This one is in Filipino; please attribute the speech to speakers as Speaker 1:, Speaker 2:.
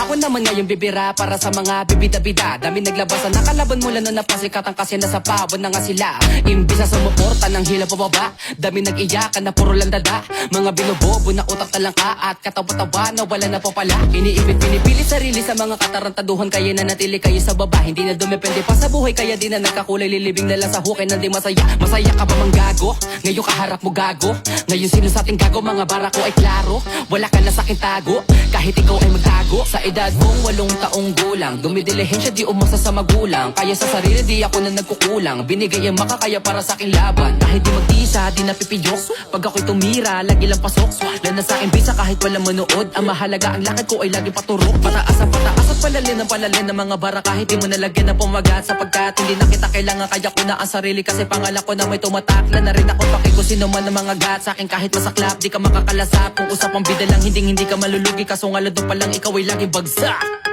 Speaker 1: Ako naman ngayon bibira para sa mga bibida-bida. Dami naglabasan, nakalaban mula na napasikatan kasi nasa pawon na nga sila. Imbis na sumuporta ng hila pababa, dami nag-iyakan na puro lang dada. Mga binubobo na utak talangka at katawa-tawa na wala na po pala. Iniipit, pinipili sarili sa mga katarantaduhan, kaya na natili kayo sa baba. Hindi na dumepende pa sa buhay, kaya di na nagkakulay. Lilibing na lang sa hukay na di masaya. Masaya ka ba mang gago? Ngayon kaharap mo gago. Ngayon sino sa ating gago? Mga bara ko ay klaro. Wala ka na sa aking tago, kahit ikaw ay magtago. Sa edad mong 8 taong gulang, dumidilihensya di umasa sa magulang. Kaya sa sarili di ako na nagkukulang. Binigay ang makakaya para sa aking laban. Kahit di magtisa, di napipiyok. Pag ako'y tumira, lagi lang pasok. Lana sa aking bisa kahit walang manood. Ang mahalaga ang lakad ko ay lagi paturok. Pataas ang pataas at palalin ng mga bara. Kahit di mo nalagyan ng pumagat, sapagkat hindi na kita kailangan. Kaya ko na ang sarili kasi pangalan ko na may tumatakla na rin ako. Paki ko sino man ang mga gat sa akin kahit masaklap. Di ka makakalasap kung usapang bida lang, hindi ka malulugi. Kaso nga lado pa lang ikaw ay lagi bagsak.